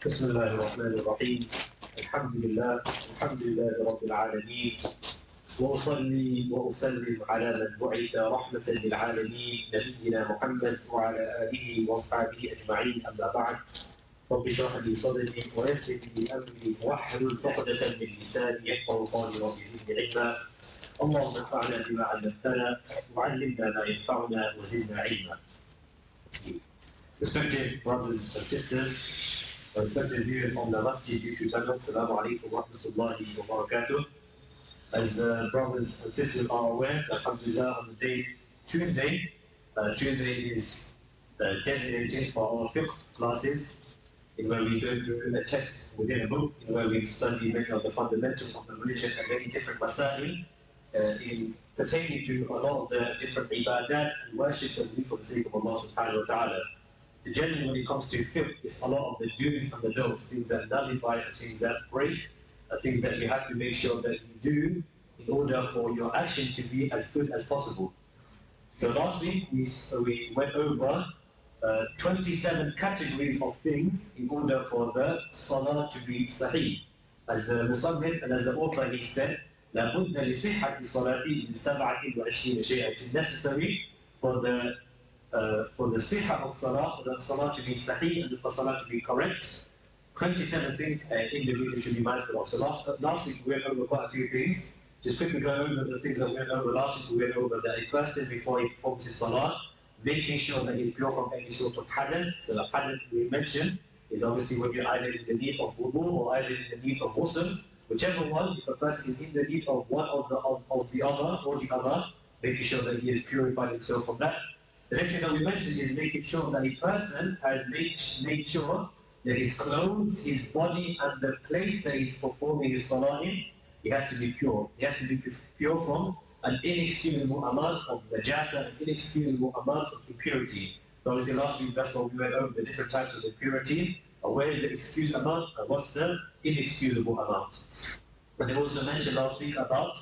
بسم الله الرحمن الرحيم. الحمد لله رب العالمين، وأصلي وأسلم على من بعث رحمة للعالمين نبينا محمد وعلى آله وأصحابه أجمعين. أما بعد، رب اشرح لي صدري ويسر لي أمري واحلل عقدة من لساني يفقهوا قولي رب زدني علما. اللهم انفعنا بما علمتنا وعلمنا ما ينفعنا وزدنا علما. Respected brothers and sisters, respected viewers on the Masjid YouTube channel, Assalamu alaikum wa rahmatullahi wa barakatuh. As brothers and sisters are aware, alhamdulillah, on the day Tuesday, Tuesday is designated for our Fiqh classes, in where we go through a text within a book, in where we study many of the fundamentals of the religion and many different masail pertaining to a lot of the different ibadat and worship that we do for the sake of Allah subhanahu wa ta'ala. So generally, when it comes to fiqh, it's a lot of the do's and the don'ts, things that nullify and things that break, things that you have to make sure that you do in order for your action to be as good as possible. So last week, we went over 27 categories of things in order for the salah to be sahih. As the Musannif and as the author, he said, لَا بُدَّ لِصِحَّةِ الصَّلَاةِ مِنْ 27 شَيْءٍ. It is necessary for the sihha of salah, for the salah to be sahih and for salah to be correct. 27 things an individual should be mindful of. So last week we went over quite a few things. Just quickly go over the things that we went over last week. We went over that a person, before he performs his salah, making sure that he's pure from any sort of hadith. So the hadith we mentioned is obviously when you're either in the need of wudu or either in the need of ghusl. Whichever one, if a person is in the need of one of the other or the other, making sure that he has purified himself from that. The next thing that we mentioned is making sure that a person has made sure that his clothes, his body, and the place that he's performing his salah in, he has to be pure. He has to be pure from an inexcusable amount of najasa, an inexcusable amount of impurity. So obviously last week that's what we went over, the different types of impurity. Where is the excused amount and what's the inexcusable amount? But they also mentioned last week about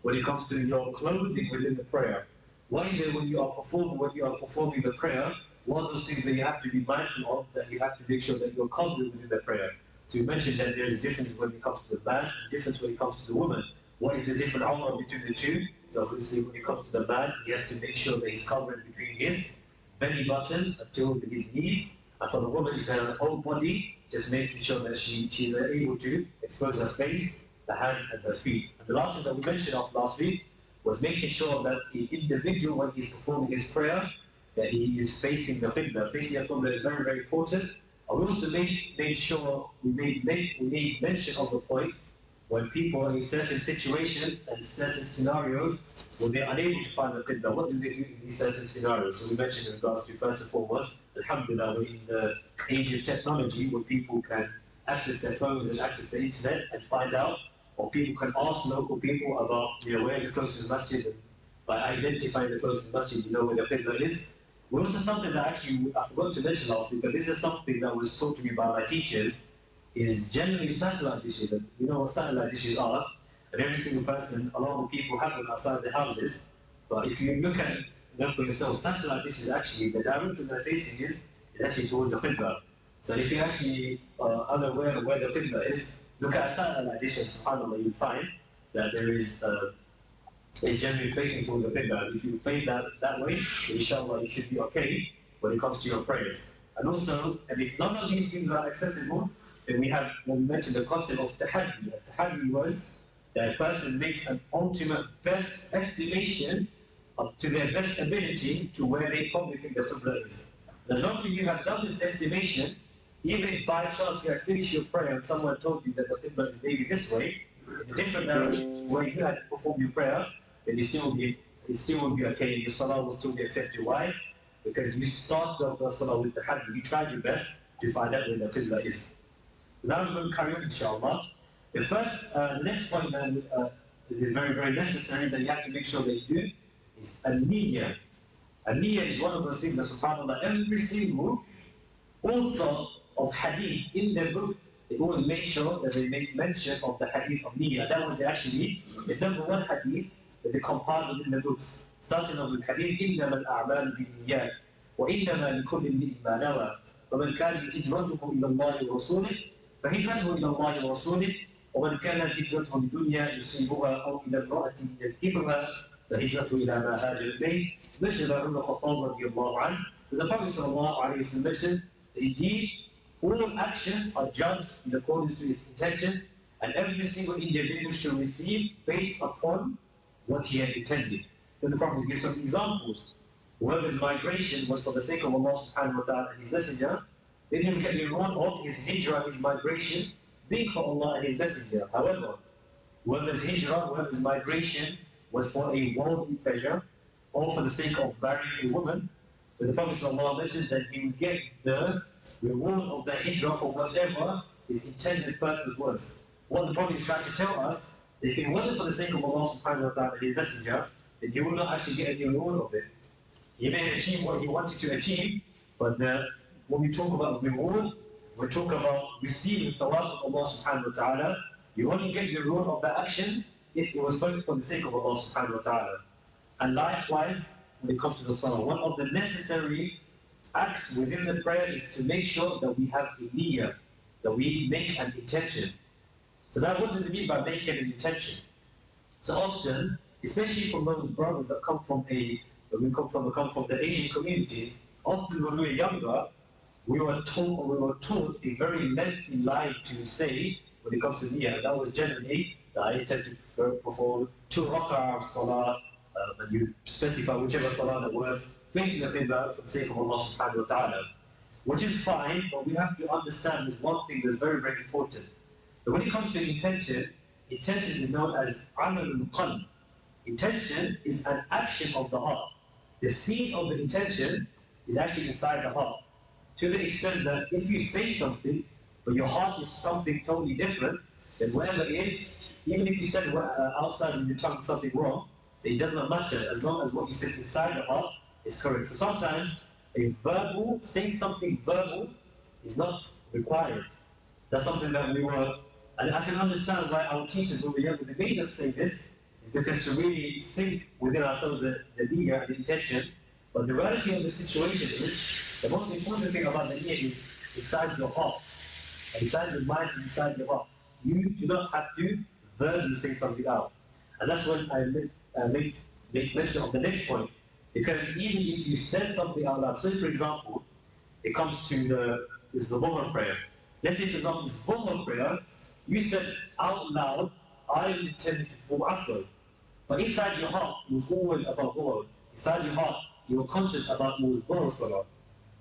when it comes to your clothing within the prayer. What is it when you are performing the prayer? What are those things that you have to be mindful of, that you have to make sure that you're covered within the prayer? So you mentioned that there's a difference when it comes to the man, and a difference when it comes to the woman. What is the different awrah between the two? So obviously when it comes to the man, he has to make sure that he's covered between his belly button until his knees. And for the woman, it's her whole body, just making sure that she's able to expose her face, the hands, and her feet. And the last thing that we mentioned of last week was making sure that the individual, when he's performing his prayer, that he is facing the Qibla. Facing the Qibla is very, very important. And we also made sure we made mention of the point when people are in certain situations and certain scenarios where they're unable to find the Qibla. What do they do in these certain scenarios? So we mentioned in regards to, first and foremost, alhamdulillah, we're in the age of technology where people can access their phones and access the internet and find out, or people can ask local people about, where's the closest masjid, and by identifying the closest masjid, you know where the Qibla is. Well, also something that actually I forgot to mention last week, but this is something that was taught to me by my teachers, is generally satellite dishes. And you know what satellite dishes are, and every single person, a lot of people have them outside their houses. But if you look at them for yourself, satellite dishes actually, the direction they're facing is actually towards the Qibla. So if you actually are unaware of where the Qibla is, look at a satellite dish and subhanAllah, you'll find that there is it's generally facing towards the Qibla. If you face that way, inshallah, you should be okay when it comes to your prayers. And also, and if none of these things are accessible, then we mentioned the concept of tahaddi. Tahaddi was that a person makes an ultimate best estimation up to their best ability to where they probably think the Qibla is. As long as you have done this estimation, even if by chance you had finished your prayer and someone told you that the Qibla is maybe this way, in a different direction where you had performed your prayer, then it still will be okay, your salah will still be accepted. Why? Because you started off the salah with the tahaddi, you tried your best to find out where the Qibla is. So now we're going to carry on, inshallah. The next point that is very, very necessary that you have to make sure that you do is an-niyyah. An-niyyah is one of those things that, subhanAllah, every single author of hadith in their book, they always make sure that they make mention of the hadith of niyyah. That was actually the number one hadith that they compiled in the books. Starting off with hadith, إِنَّمَا الْأَعْمَالُ بِالنِّيَّاتِ وَإِنَّمَا لِكُلِّ امْرِئٍ مَا نَوَى. فمن كان هجرته إلى الله ورسوله فهجرته إلى الله ورسوله ومن كانت هجرته لدنيا يصيبها أو إلى امرأة ينكبها فهجرته إلى ما هاجر إليه. Mentioned by Umar Khattab radiallahu anhu. The Prophet sallallahu alayhi wa sallam mentioned that indeed all actions are judged in accordance to its intentions, and every single individual should receive based upon what he had intended. Then the Prophet gives some examples. Whoever's migration was for the sake of Allah subhanahu wa ta'ala and His Messenger, then he will get the reward of his hijrah, his migration, being for Allah and His Messenger. However, whoever's hijrah, whoever's migration was for a worldly pleasure, or for the sake of marrying a woman, then the Prophet ﷺ mentioned that he will get the reward of the hijrah for whatever his intended purpose was. What the Prophet is trying to tell us, if it wasn't for the sake of Allah subhanahu wa ta'ala and His Messenger, then he will not actually get any reward of it. He may achieve what he wanted to achieve, but when we talk about reward, we talk about receiving the thawab of Allah subhanahu wa ta'ala. You only get the reward of the action if it was done for the sake of Allah subhanahu wa ta'ala. And likewise, when it comes to the salah, one of the necessary acts within the prayer is to make sure that we have a niyyah, that we make an intention. So now what does it mean by making an intention? So often, especially from those brothers that come from come from the Asian communities, often when we were younger, we were taught a very lengthy line to say when it comes to niyyah. That was generally that I intend to perform 2 rak'ah of salah, and you specify whichever salah that was facing the qibla for the sake of Allah subhanahu wa ta'ala. Which is fine, but we have to understand there's one thing that's very, very important. But when it comes to intention, intention is known as amalul qalb. Intention is an action of the heart. The seed of the intention is actually inside the heart. To the extent that if you say something, but your heart is something totally different, then whatever it is, even if you said outside of your tongue something wrong, it does not matter as long as what you said inside the heart is correct. So sometimes saying something verbal is not required. That's something that and I can understand why our teachers when we were younger, they made us say this, is because to really sink within ourselves the niyyah, the intention. But the reality of the situation is, the most important thing about the niyyah is inside your heart, and inside your mind, and inside your heart. You do not have to verbally say something out. And that's when I make mention of the next point. Because even if you said something out loud, so for example, it comes to the Dhuhr prayer. Let's say for example, this Dhuhr prayer, you said out loud, I intended to perform Asr. But inside your heart, it was always about Dhuhr. Inside your heart, you were conscious about what was Dhuhr Salah.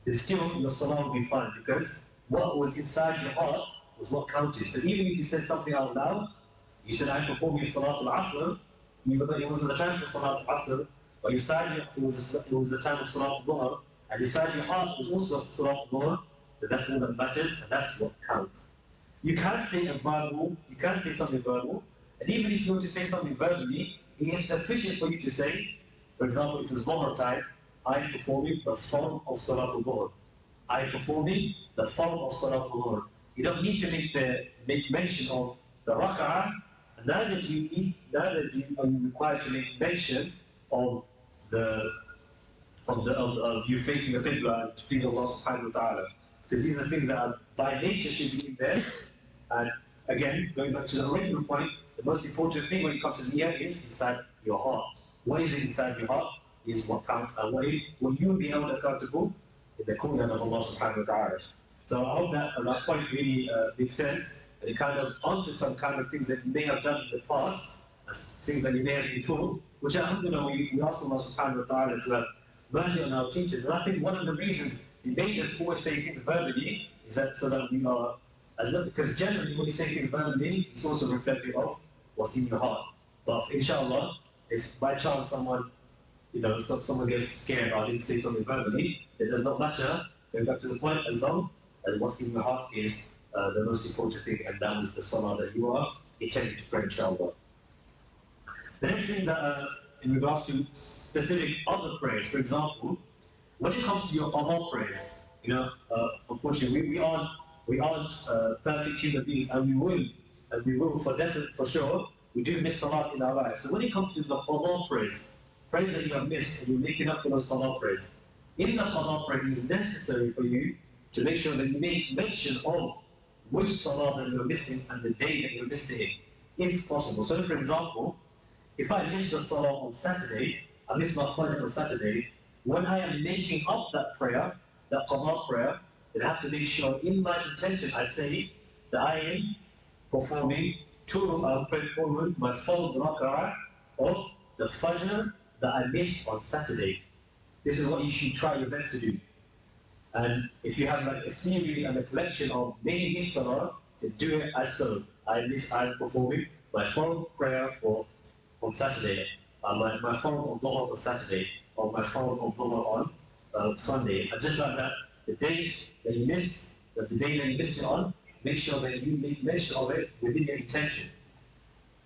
Then still, your Salah will be fine, because what was inside your heart was what counted. So even if you said something out loud, you said, I performed Salat al-Asr, even though it wasn't the time for Salat al-Asr, but inside it was the time of Salat al-Dhuhr, and inside your heart was also Salat al-Dhuhr, then that's all that matters, and that's what counts. You can't say something verbal, and even if you want to say something verbally, it is sufficient for you to say, for example, if it's Dhuhr time, I am performing the form of Salat al-Dhuhr. I am performing the form of Salat al-Dhuhr. You don't need to make mention of the rak'ah, and neither are you required to make mention of you facing the qibla to please Allah subhanahu wa ta'ala. Because these are things that are by nature should be in there. And again, going back to the original point, the most important thing when it comes to niyyah is inside your heart. What is inside your heart is what counts, and what you will be held accountable in the command of Allah subhanahu wa ta'ala. So I hope that point really makes sense, and it kind of answers some kind of things that you may have done in the past, things that you may have been told, which alhamdulillah we ask Allah subhanahu wa ta'ala to have mercy on our teachers. And I think one of the reasons He made us always say things verbally is that so that we are, because generally when you say things verbally, it's also reflective of what's in your heart. But inshallah, if by chance someone gets scared or didn't say something verbally, it does not matter. Going back to the point, as long as what's in your heart is the most important thing, and that was the salah that you are intending to pray, inshallah. The next thing that, in regards to specific other prayers, for example, when it comes to your qada prayers, unfortunately we aren't perfect human beings, and we will for sure, we do miss salat in our life. So when it comes to the qada prayers that you have missed, and you're making up for those qada prayers, in the qada prayer, it is necessary for you to make sure that you make mention of which salah that you're missing and the day that you're missing it, if possible. So for example, if I missed the salah on Saturday, I missed my Fajr on Saturday, when I am making up that prayer, that qada prayer, then I have to make sure in my intention I say that I am performing my full rak'ah of the Fajr that I missed on Saturday. This is what you should try your best to do. And if you have like a series and a collection of many missed salah, then do it as so. I'm performing my full prayer on Saturday, my full of Dhuhr on Saturday, or my full of Dhuhr on Sunday. And just like that, the date that you missed, the day that you missed it on, make sure that you make mention of it within your intention.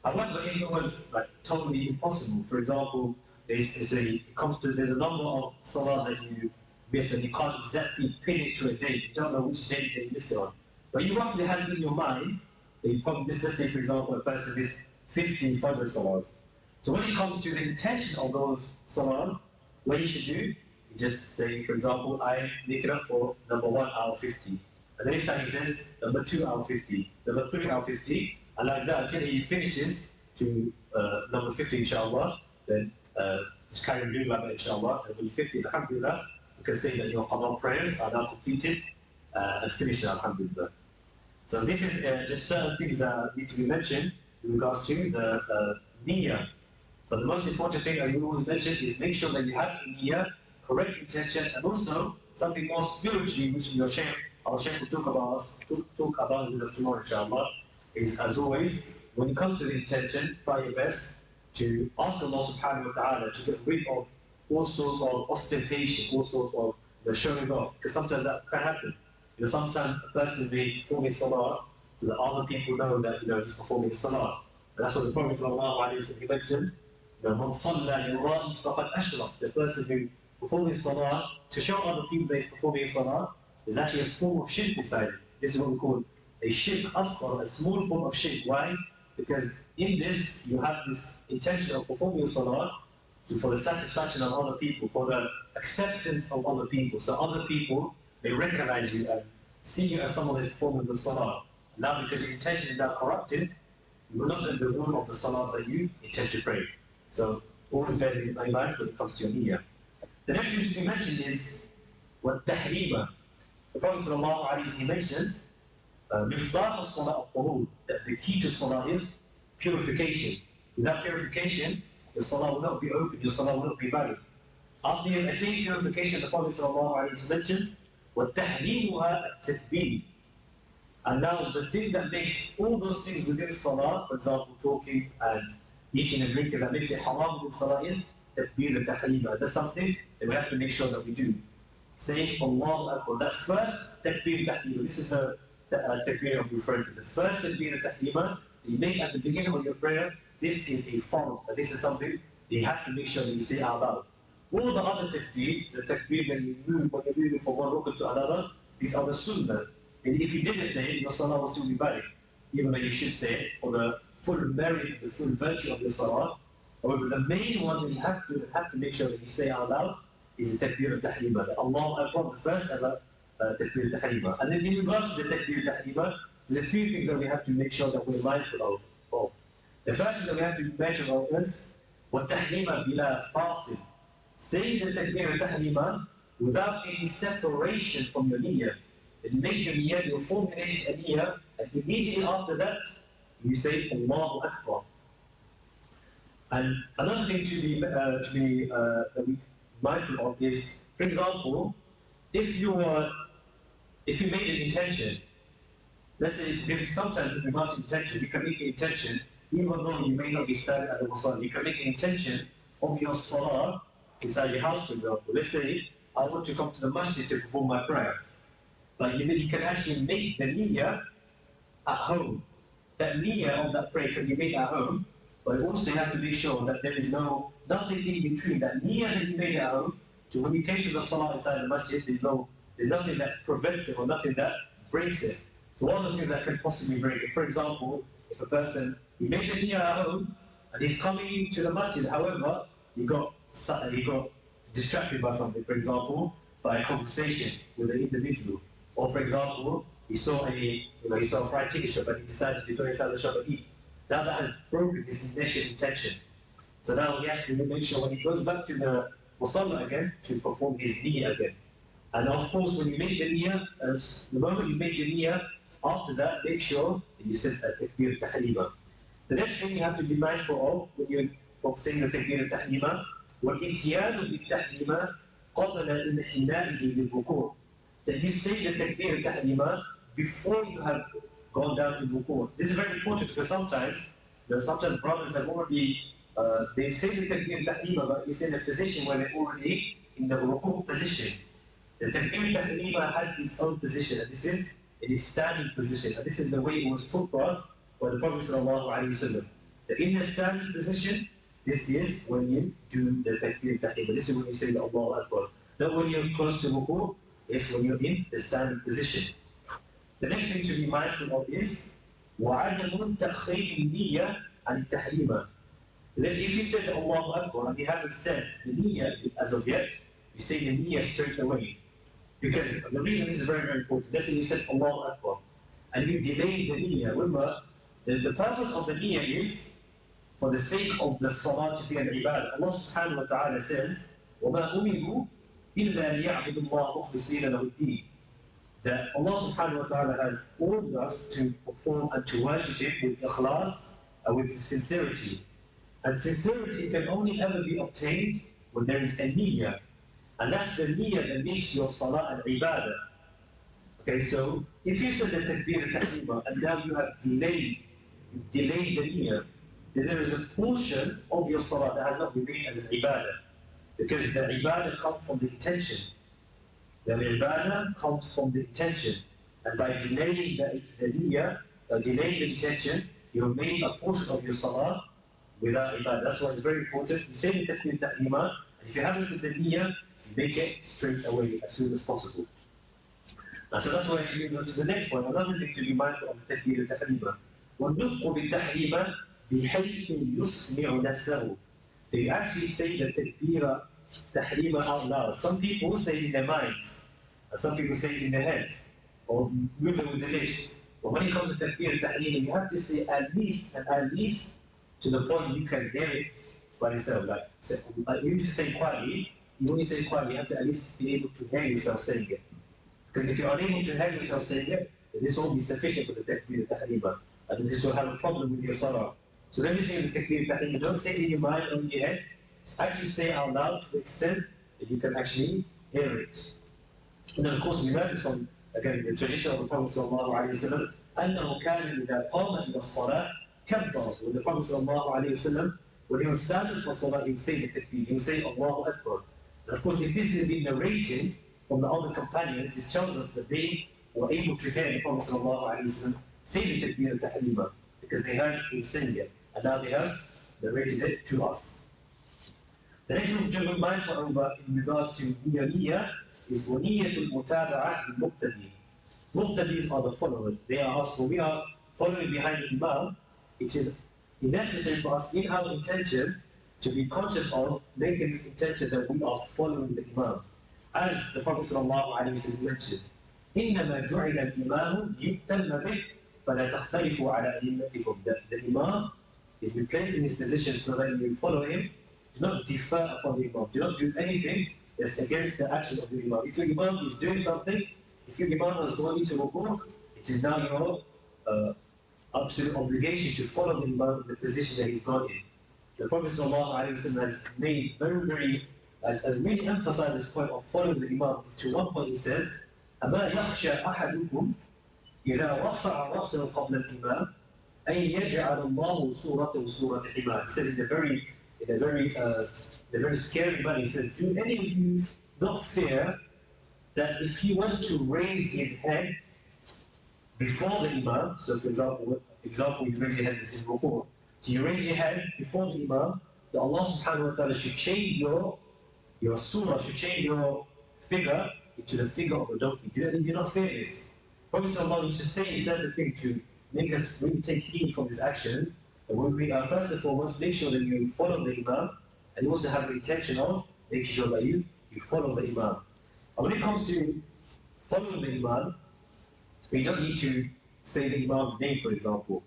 However, if it was like totally impossible, for example, there's a number of salah that you missed and you can't exactly pin it to a date, you don't know which date that you missed it on. But you roughly have it in your mind that you probably missed, let's say for example, a person missed 50 Fajr salahs. So when it comes to the intention of those salahs, what you should do, you just say, for example, I make it up for number 1 out of 50. And the next time he says, number 2 out of 50, number 3 out of 50, and like that until he finishes to number 50, inshallah, then just carry on doing like that, inshallah, and when you 50, alhamdulillah, you can say that your qada prayers are now completed and finished, alhamdulillah. So this is just certain things that need to be mentioned in regards to the niyyah. But the most important thing, as we always mention, is make sure that you have a niyyah, correct intention, and also something more spiritually, which our Shaykh will talk about with us tomorrow, inshallah, is as always, when it comes to the intention, try your best to ask Allah subhanahu wa ta'ala to get rid of all sorts of ostentation, all sorts of showing off, because sometimes that can happen. Sometimes a person may perform his salah so that other people know that he's performing his salah. And that's what the Prophet ﷺ mentioned. Man salla yura'i faqad ashraq. The person who performs his salah to show other people that he's performing his salah is actually a form of shirk inside it. This is what we call a shirk asghar, a small form of shirk. Why? Because in this, you have this intention of performing your salah for the satisfaction of other people, for the acceptance of other people. So other people, they recognize you and see you as someone who is performing the salah. Now, because your intention is now corrupted, you will not get the rule of the salah that you intend to pray. So, always bear this in mind when it comes to your niyyah. The next thing to be mentioned is what tahrima. The Prophet ﷺ mentions Miftah al-salah al-qurud, that the key to salah is purification. Without purification, your salah will not be open, your salah will not be valid. After you attain purification, the Prophet ﷺ mentions وَتَحْرِيمُهَا التَّكْبِيرِ. And now the thing that makes all those things within salah, for example, talking and eating and drinking, that makes it haram within salah is takbir al-tahrima. That's something that we have to make sure that we do. Saying Allahu Akbar, that first takbir al-tahrima, this is the takbir I'm referring to. The first takbir al-tahrima you make at the beginning of your prayer, this is a fard, this is something you have to make sure that you say out loud. All the other takbir, the takbir that you move when you're moving from one rukn to another, these are the sunnah. And if you didn't say it, your salah will still be valid, even though you should say it for the full merit, the full virtue of your salah. However, the main one that you have to make sure that you say out loud is the takbir al-tahrima, that Allahu Akbar, the first ever takbir al-tahrima. And then in regards to the takbir al-tahrima, there's a few things that we have to make sure that we're mindful of. The first thing that we have to mention of is وَالتَّحْرِيمَ بِلَا فَاصِلٍ. Saying the takbir al-tahrima without any separation from your niyyah. And make the niyyah, you formulate a niyyah, and immediately after that, you say Allahu Akbar. And another thing to be mindful of is, for example, if you made an intention, let's say this is sometimes with regards to intention, you can make an intention, even though you may not be standing at the Musalla, you can make an intention of your salah inside your house, for example. Let's say I want to come to the masjid to perform my prayer. But you can actually make the niyyah at home. That niyyah of that prayer can be made at home, but also you have to make sure that there is nothing in between that niyyah that you made at home to when you came to the salah inside the masjid, there's nothing that prevents it or nothing that breaks it. So one of those things that can possibly break it, for example, if a person, he made the niyyah at home and he's coming to the masjid, however, he got distracted by something, for example, by a conversation with an individual. Or for example, he saw a fried chicken shop and he decided to go inside the shop and eat. Now that has broken his initial intention. So now he has to make sure when he goes back to the musalla again to perform his niyyah again. And of course, when you make the niyyah, the moment you make the niyyah, after that, make sure that you set a takbir tahlima. The next thing you have to be mindful of when you're saying the takbir tahlima, والإتيان بالتحليمة قبل انحنائه للركوع. That you say the takbir tahlima before you have gone down to ruku'. This is very important because sometimes brothers have already they say the takbir tahlima, but it's in a position where they're already in the ruku' position. The takbir tahlima has its own position, and this is in its standing position, and this is the way it was taught for us by the Prophet ﷺ. That in the standing position, this is when you do the takbir tahlima. This is when you say the Allahu Akbar. Not when you're close to ruku', it's when you're in the standing position. The next thing to be mindful of is وَعَدَمُ تَأْخِيرِ النِّيَّةِ عَنِ التَّحْرِيمَ. Then if you said Allahu Akbar and you haven't said the niyyah as of yet, you say the niyyah straight away. Because the reason this is very, very important, let's say you said Allahu Akbar and you delay the niyyah. Remember, the purpose of the niyyah is for the sake of the salah to be an ibadah. Allah subhanahu wa ta'ala says, وَمَا أُمِرُوا إِلَّا لِيَعْبُدُوا اللَّهَ مُخْلِصِينَ لَهُ الدِّينَ. That Allah subhanahu wa ta'ala has ordered us to perform and to worship Him with ikhlas and with sincerity. And sincerity can only ever be obtained when there is a niyyah. And that's the niyyah that makes your salah an ibadah. Okay, so if you said the takbir tahlima and now you have delayed the niyyah, then there is a portion of your salah that has not been made as an ibadah. Because the ibadah comes from the intention. The ibadah comes from the intention. And by delaying the niyyah, delaying the intention, you have made a portion of your salah without ibadah. That's why it's very important. You say the takbir tahlima, and if you haven't said the niyyah, you make it straight away as soon as possible. And so that's why you move on to the next point. Another thing to be mindful of the takbir tahlima. وَالنُّطْقُ بِالتَّحْرِيمَ بِحَيْثِ يُسْمِعُ نَفْسَهُ. They actually say the takbir tahlima out loud. Some people say it in their minds, and some people say it in their heads, or move it with the lips. But when it comes to takbir tahlima, you have to say at least to the point you can hear it by yourself. Like you used to say quietly, when you say it quietly, you have to at least be able to hear yourself saying it. Because if you're unable to hear yourself saying it, then this won't be sufficient for the takbir tahlima, and this will have a problem with your salah. So let me say the takbir tahlima, don't say it in your mind or in your head. Actually say out loud to the extent that you can actually hear it. And then of course we learn this from, again, the tradition of the Prophet ﷺ, أَنَّهُ كَانَ إِذَا قَامَ إِلَى الصَّلَاةِ كَبَّرَ. When the Prophet ﷺ, when he was standing for salah, he would say the takbir, he would say Allahu Akbar. And of course, if this is being narrated from the other companions, this tells us that they were able to hear the Prophet ﷺ say the takbir tahlima, because they heard him saying it, and now they have narrated it to us. The next thing to be mindful of in regards to niyyah is وَنِيَّةُ الْمُتَابَعَةِ لِلْمُقْتَدِي. Muqtadis are the followers. They are us. When we are following behind the Imam, it is necessary for us in our intention to be conscious of making this intention that we are following the Imam. As the Prophet ﷺ mentioned, إِنَّمَا جُعِلَ الْإِمَامُ يُؤْتَمَّ بِهِ فَلَا تَخْتَلِفُوا عَلَى أَئِمَّتِكُمْ. That the Imam is placed in his position so that you follow him. Do not defer upon the Imam. Do not do anything that's against the action of the Imam. If your Imam is doing something, if your Imam has gone into ruku', it is now your absolute obligation to follow the Imam in the position that he's gone in. The Prophet ﷺ has made has really emphasized this point of following the Imam. To one point he says, أَمَا يَخْشَى أَحَدُكُمْ إِذَا رَفَعَ رَأْسَهُ قَبْلَ الْإِمَامِ أَنْ يَجْعَلَ اللَّهُ صُورَتَهُ صُورَةَ الْإِمَامِ. He said in a very scary manner, he says, do any of you not fear that if he was to raise his head before the Imam, so for example, you raise your head in ruku', so you raise your head before the Imam, that Allah subhanahu wa ta'ala should change your surah, should change your figure into the figure of a donkey. Do you not fear this? Prophet sallallahu used to say certain thing to make us really take heed from this action. And when we are first and foremost, make sure that you follow the Imam, and you also have the intention of making sure that you follow the Imam. And when it comes to following the Imam, But you don't need to say the Imam's name, for example.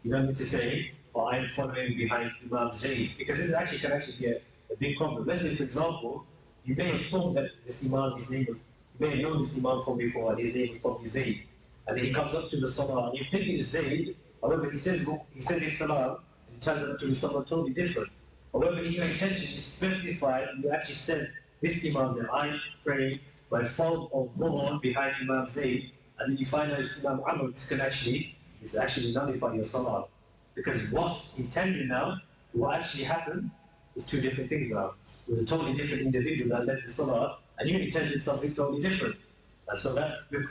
You don't need to say, oh, I'm following behind Imam Zayd, because this can actually be a big problem. Let's say, for example, you may have thought that this Imam, his name was, you may have known this Imam from before, and his name was probably Zayd. And then he comes up to the Salah, and you think it's Zayd, however, he says his Salah, and it turns out to be someone totally different. However, in your intention, you specify, and you actually said, this Imam that I'm praying by fault of Dhuhr behind Imam Zayd, and then you find out it's Imam Amr, this actually nullify your Salah. Because what's intended now, what actually happened, is two different things now. It was a totally different individual that led the Salah, and you intended something totally different. And so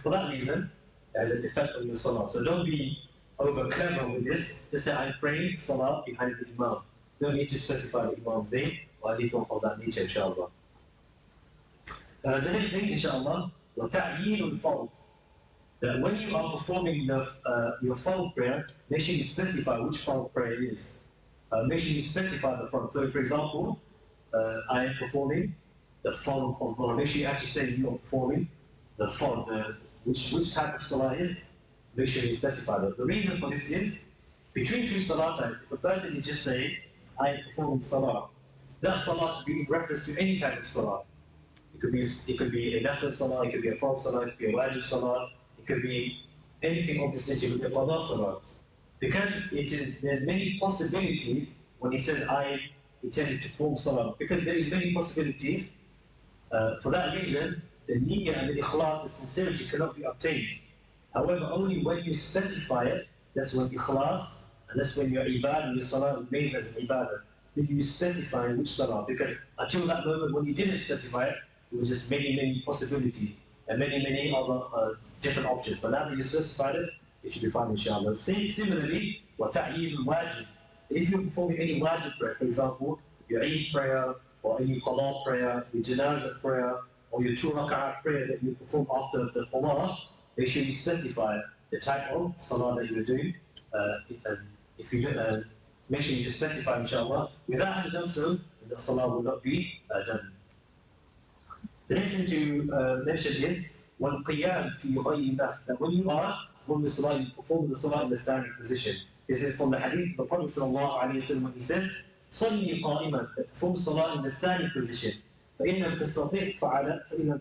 for that reason, it has an effect on your Salah. So don't be over clever with this. Just say, I'm praying Salah behind the Imam. You don't need to specify the Imam's name or anything of that nature, inshallah. The next thing, inshallah, وَتَعْيِينُ الْفَرْض. That when you are performing your fard prayer, make sure you specify which fard prayer it is. Make sure you specify the fard. So, for example, I am performing the fard of Dhuhr. Make sure you actually say you are performing the fard. Which type of salah is, make sure you specify that. The reason for this is, between two salah types, if a person is just saying, I am performing salah, that salah could be in reference to any type of salah. It could be a nafil salah, it could be a fard salah, it could be a wajib salah, it could be anything of this nature, it could be a qada salah. Because there are many possibilities when he says, I intended to perform salah. Because there is many possibilities, for that reason, the niyyah and the ikhlas, the sincerity cannot be obtained. However, only when you specify it, that's when ikhlas, and that's when your ibadah, your salah remains as an ibadah. Then you specify which salah, because until that moment when you didn't specify it, it was just many possibilities, and many other different options. But now that you specified it, it should be fine, inshallah. Similarly, وَتَعْيِينُ الْوَاجِبِ. If you're performing any wajib prayer, for example, your Eid prayer, or any qada prayer, your janazah prayer, or your 2 rak'ah prayer that you perform after the qada, make sure you specify the type of salah that you're doing. And if you don't, make sure you just specify, inshallah. Without having done so, the salah will not be done. The next thing to mention is وَالْقِيَامِ فِي غَيْرِ نَفْلٍ. That when you are performing the salah, you perform the salah in the standing position. This is from the hadith of the Prophet ﷺ when he says, صَلِّي قَائِمًا, that perform salah in the standing position. فإن لم تستطع فقاعدا فإن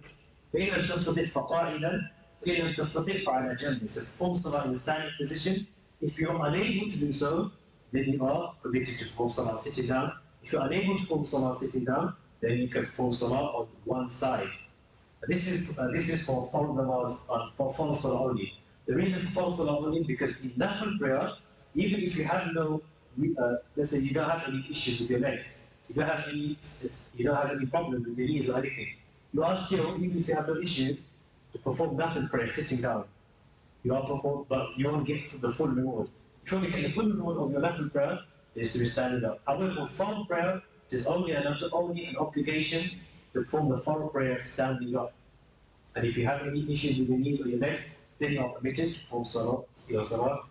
لم تستطع فعلى جنب. So perform salah in the standing position. If you are unable to do so, then you are permitted to perform salah sitting down. If you are unable to perform salah sitting down, then you can perform salah on one side. This is for fard namaz, for fard salah only. The reason for fard salah only because in nafil prayer, even if you have let's say you don't have any issues with your legs, you don't have any problem with your knees or anything, you are still, even if you have no issues, to perform nafil prayer sitting down. But you won't get the full reward. If you only get the full reward of your nafil prayer, is to be standing up. However, for fard prayer, it is only an obligation to perform the fard prayer standing up. And if you have any issues with your knees or your legs, then you are permitted to perform your salah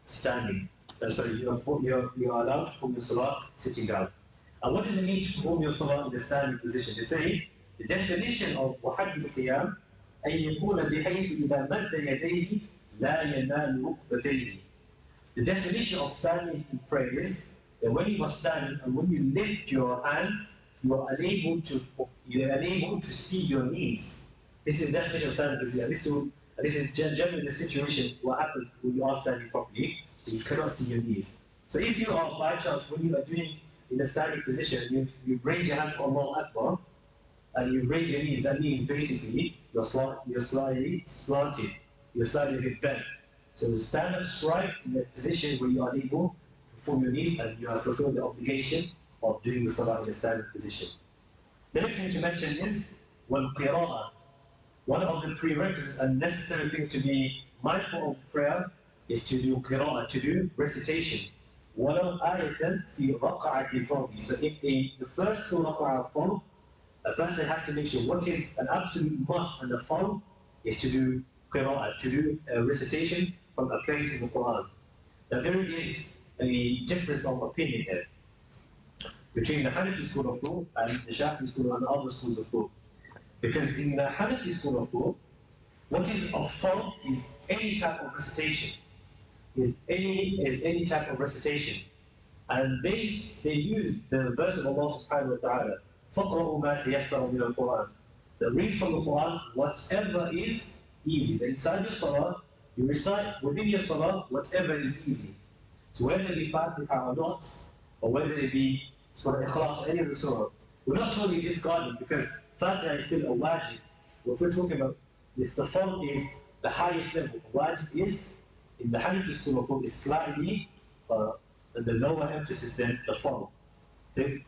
standing. So you are allowed to perform your salah sitting down. And what does it mean to perform your salah in the standing position? They say the definition of وحد القيام أن يكون بحيث إذا مد يديه لا ينال ركبتيه. The definition of standing in prayer is that when you are standing and when you lift your hands, you are unable to see your knees. This is the definition of standing position. This is generally the situation what happens when you are standing properly, that you cannot see your knees. So if you are by chance when you are doing in a standing position, you raise your hands for Allahu Akbar, and you raise your knees, that means basically you're slightly slanted, you're slightly a bit bent. So stand up straight in a position where you are able to perform your knees and you have fulfilled the obligation of doing the salah in a standing position. The next thing to mention is wal-qira'ah. One of the prerequisites and necessary things to be mindful of prayer is to do qira'ah, to do recitation. وَلَوْ آيَةً فِي رَقَعَةِ الْفَرْضِ. So in the first 2 rak'ah of fard, a person has to make sure what is an absolute must and the fard is to do qira'ah, to do a recitation from a place in the Quran. Now there is a difference of opinion here between the Hanafi school of thought and the Shafi'i school and other schools of thought. Because in the Hanafi school of thought, What is a fard is any type of recitation. Is any type of recitation. And they use the verse of Allah subhanahu wa ta'ala, فَقْرَأُوا مَا تَيَسَّرَ مِنَ الْقُرْآنِ. The read from the Quran, whatever is easy. Then inside your salah, you recite within your salah, whatever is easy. So whether it be Fatiha or not, or whether it be Surah Ikhlas or any of the surah, we're not totally discarding because Fatiha is still a wajib. What we're talking about, if the fard is the highest level, wajib is, in the Hanafi school of thought, is slightly the lower emphasis than the fard. So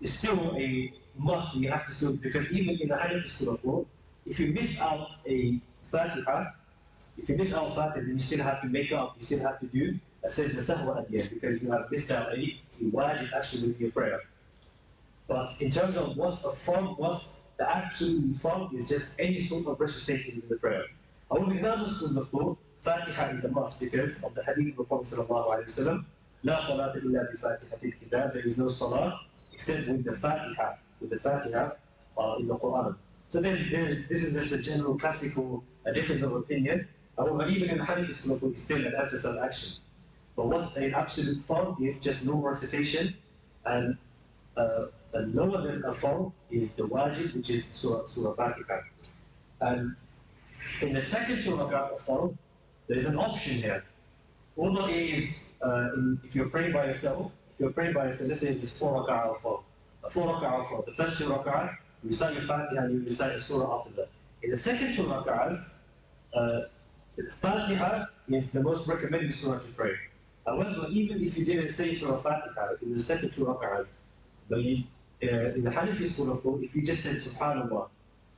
it's still a must, you have to still, because even in the Hanafi school of thought, if you miss out a Fatiha, then you still have to make up, you still have to do a sajda sahwa at the end, because you have missed out a wajib actually with your prayer. But in terms of what's a fard, what's the absolute fard is just any sort of recitation in the prayer. However, in other schools of thought, Fatiha is a must because of the hadith of the Prophet sallallahu alaihi wasallam. لا صلاة إلا بفاتحة الكتاب. There is no salah except with the Fatiha, in the Quran. So this is just a general classical difference of opinion. However, even in the Hanafi school of thought, it's still an emphasis on action. But what's an absolute fard is just no recitation, and lower than a fard is the wajib, which is Surah Fatiha. And in the second two rak'ahs of fard, there's an option here. Although it is, if you're praying by yourself, let's say it's 4 rak'ah of fard. A 4 rak'ah of fard. The first 2 rak'ah, you recite your Fatiha and you recite a surah after that. In the second 2 rak'ahs, the Fatiha is the most recommended surah to pray. However, even if you didn't say Surah Fatiha in the second 2 rak'ahs, but in the Hanafi school of thought, if you just said Subhanallah,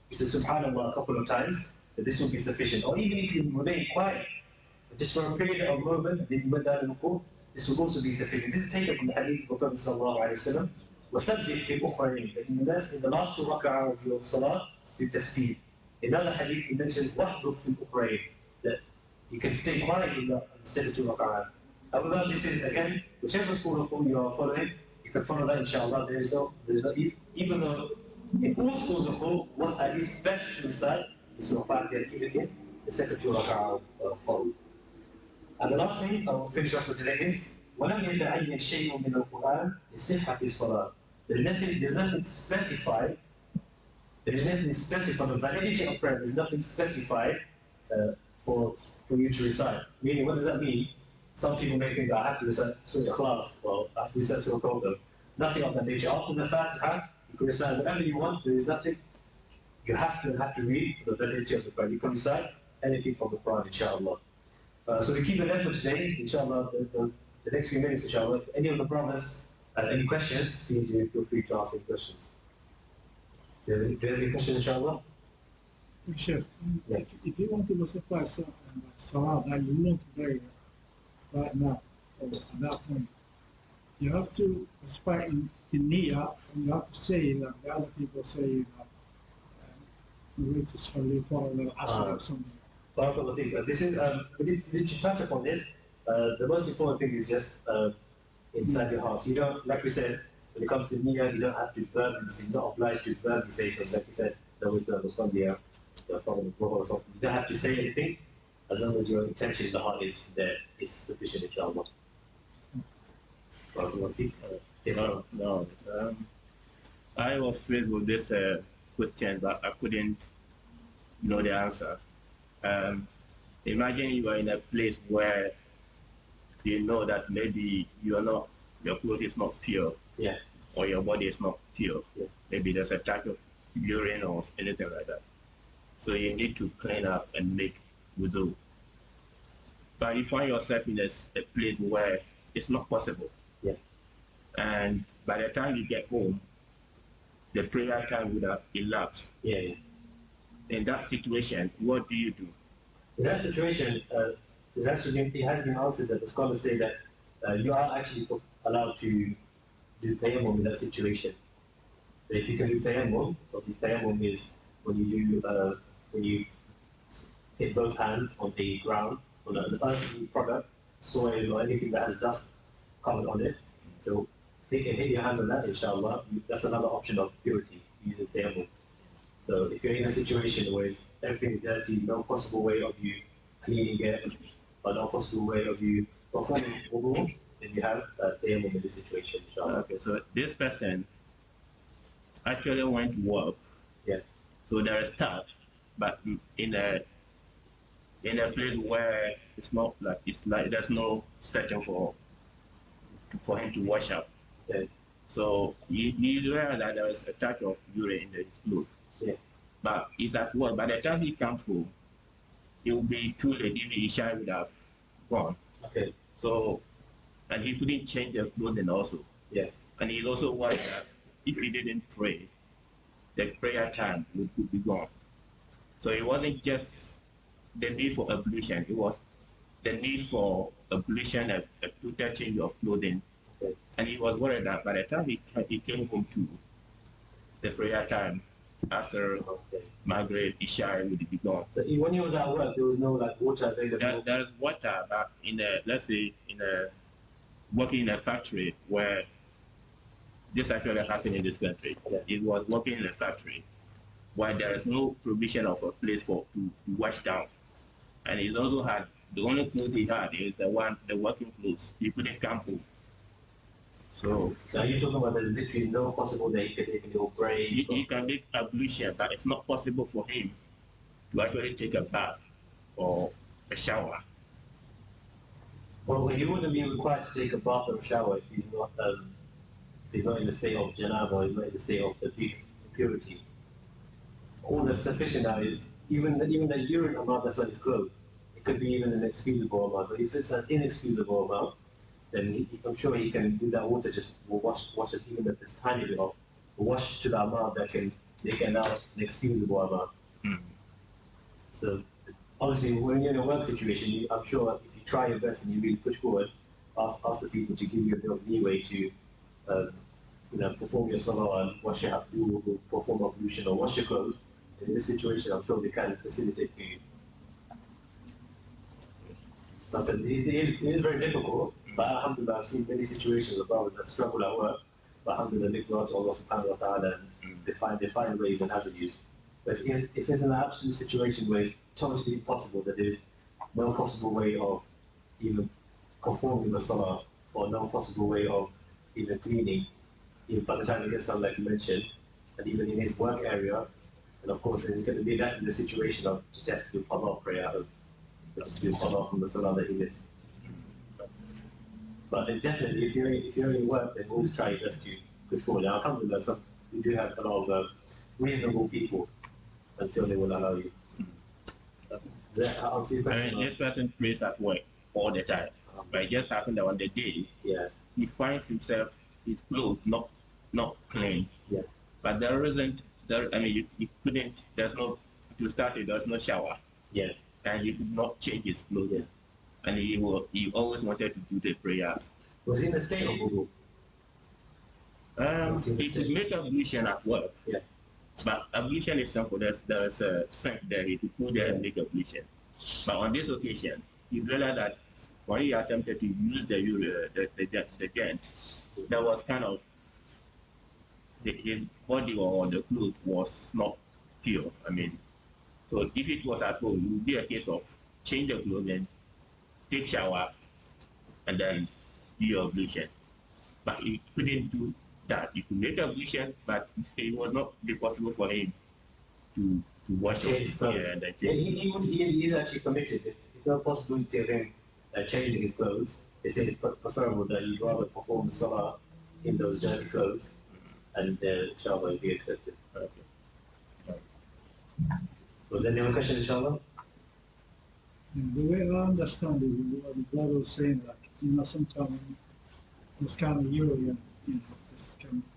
you said Subhanallah a couple of times, this will be sufficient. Or even if you remain quiet, just for a period of a moment, then you went down in ruku, this will also be sufficient. This is taken from the hadith of the Prophet sallallahu alayhi wa sallam. وَسَبِّحْ فِي الْأُخْرَيْنِ. In the last 2 rak'ah of your salah, do tasbih. In another hadith, it mentions وَحْدُ فِي الْأُخْرَيْنِ, that you can stay quiet in the second 2 rak'ah. However, this is again, whichever school of thought you are following, you can follow that inshallah. There is no, even though in all schools of thought, what's at least best to recite is Surah Fatiha, even in the second 2 rak'ah of fard. And the last thing I'll finish off with today is وَلَمْ يَتَعَيَّنْ شَيْءٌ مِنَ الْقُرْآنِ لِصِحَّةِ الصَّلَاةِ. There's nothing specified. The validity of prayer. There's nothing specified for you to recite. Meaning, what does that mean? Some people may think that I have to recite Surah Ikhlas, well, I have to recite Surah Al-Kawthar. Nothing of that nature. After the Fatiha, you can recite whatever you want. There is nothing. You have to read the validity of the Quran. You can recite anything from the Quran, inshallah. So we keep an effort today, inshallah, the next few minutes, inshallah. If any of the brothers have any questions, please feel free to ask any questions. Do you have any questions, inshallah? Sure. Yeah. If you want to recite salah that you want to pray right now, or at that point, you have to recite in niyyah, and you have to say that the other people say that you need to study for the asr or something. This is, we did touch upon this. The most important thing is just inside your heart. So you don't, like we said, when it comes to niyyah, you don't have to verbally say, you're not obliged to verbally say, because like we said, there was somebody following the or something. You don't have to say anything, as long as your intention in the heart is there, it's sufficient, inshallah. No. I was faced with this question, but I couldn't know the answer. Imagine you are in a place where you know that maybe your clothes is not pure, yeah, or your body is not pure. Yeah. Maybe there's a type of urine or anything like that. So you need to clean up and make wudu. But you find yourself in a place where it's not possible. Yeah. And by the time you get home, the prayer time would have elapsed. Yeah. In that situation, what do you do? In that situation, it has been answered that the scholars say that you are actually allowed to do tayammum in that situation. So if you can do tayammum, what this tayammum is when you hit both hands on the ground, on an earthy product, soil or anything that has dust covered on it. So if you can hit your hands on that, inshallah, that's another option of purity, using tayammum. So if you're in a situation where everything's dirty, no possible way of you cleaning it, or no possible way of you performing wudu, then you have tayammum in this situation, inshallah. Okay, so this person actually went to work. Yeah. So there is tap, but in a place where it's not like there's no setting for him to wash up. Yeah. So you realize that there is a touch of urine in his clothes. Yeah. But he's at work. By the time he comes home, it will be too late. Even Isha would have gone. Okay. So, and he couldn't change the clothing also. Yeah. And he's also worried that if he didn't pray, the prayer time would be gone. So it wasn't just the need for ablution, it was the need for ablution, a total change of clothing. Okay. And he was worried that by the time he came home to the prayer time, after Maghrib, Isha would be gone. So when he was at work, there was no like water available? There's water, but let's say working in a factory where this actually happened in this country. Yeah. It was working in a factory where there is no provision of a place to wash down. And he also had, the only clothes he had is the working clothes. He couldn't come home. So are you talking about there's literally no possible that he could take a little break? He can make ablution, but it's not possible for him to actually take a bath or a shower. Well, he wouldn't be required to take a bath or a shower if he's not in the state of janaba, or he's not in the state of the impurity. All that's sufficient now is even the urine amount that's on his clothes. It could be even an excusable amount, but if it's an inexcusable amount, then I'm sure he can do that water, just wash it, even if it's tiny bit off, wash to the amount that can make it out an excusable amount. Mm. So obviously, when you're in a work situation, I'm sure if you try your best and you really push forward, ask the people to give you a bit of leeway to perform your salah and wash your ablution, perform ablution or wash your clothes. In this situation, I'm sure they can facilitate for you. Sometimes it is very difficult, but alhamdulillah, I've seen many situations of brothers that struggle at work, but alhamdulillah, they go to Allah subhanahu wa ta'ala and they find ways and avenues. But if it's an absolute situation where it's totally impossible, that there's no possible way of even performing the salah, or no possible way of even cleaning, even by the time he gets done, like you mentioned, and even in his work area, and of course, it's going to be that in the situation of just has to do qada prayer, just do qada from the salah that he missed. But definitely, if you're in work, then always try your best to push forward. Now, alhamdulillah, we do have a lot of reasonable people until they will allow you. I'll see this person prays at work all the time. But it just happened that on the day, he finds himself, his clothes not clean. Yeah. But there isn't, you couldn't, there's no shower. Yeah. And he could not change his clothes. Yeah. And he always wanted to do the prayer. Was he in the state of wudu? He could make ablution at work. Yeah. But ablution is simple. There's a sink there. He could go there and make ablution. But on this occasion, he realized that when he attempted to use the tent, there was kind of his body or the clothes was not pure. So if it was at home, it would be a case of change the clothing, take shower, and then do your ablution. But he couldn't do that. He could make ablution, but it was not possible for him to wash his clothes. He is actually committed. It's not possible to him changing his clothes. They say it's preferable that you'd rather perform the salah in those dirty clothes, and inshallah will be accepted. Okay. Was there any other question, inshallah? The way I understand it, what the brother was saying, like, sometimes this kind of urine, this kind of,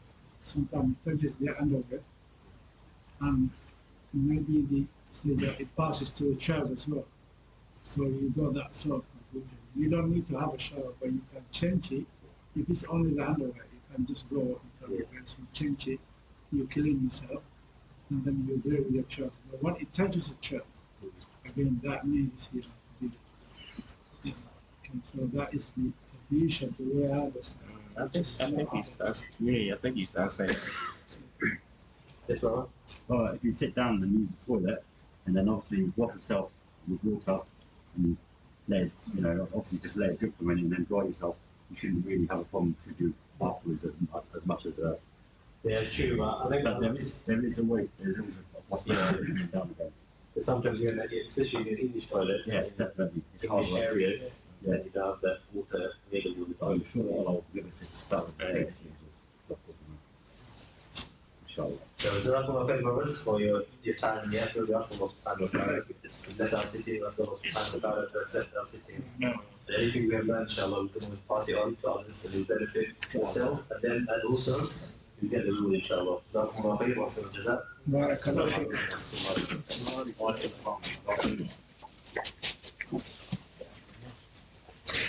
sometimes it touches the underwear, and maybe it passes to the child as well. So you got that sort of conclusion. You don't need to have a shower, but you can change it. If it's only the underwear, you can just go into the place, you change it, you clean yourself, and then you deal with your child. But when it touches the child, again, that means you have to do it. So that is the vision, the way I understand. I think he's answering. Yes, brother. Well, if you sit down and use the toilet, and then obviously wash yourself with water, and you let it, obviously just let it drip from it and then dry yourself, you shouldn't really have a problem to do afterwards as much as Yeah, it's true, but I think but there is a way, there's always a possibility of down again. sometimes you're especially in English toilets, Yes, definitely. It's English hard work. areas, Yeah. then you don't have that water available with I'm you. sure I'll give it a start. Inshallah. So, Jazakumullah khair, brothers, for your time. Yes, we ask Allah subhanahu wa ta'ala to bless our city, ask Allah subhanahu wa ta'ala to accept our city. And anything we have learned, inshallah, we can always pass it on to others and we benefit ourselves and also we get the reward, inshallah. Jazakumullah khair, wa sallam jazak. بارك الله Assalamu فيك. alaikum wa rahmatullahi wa barakatuh.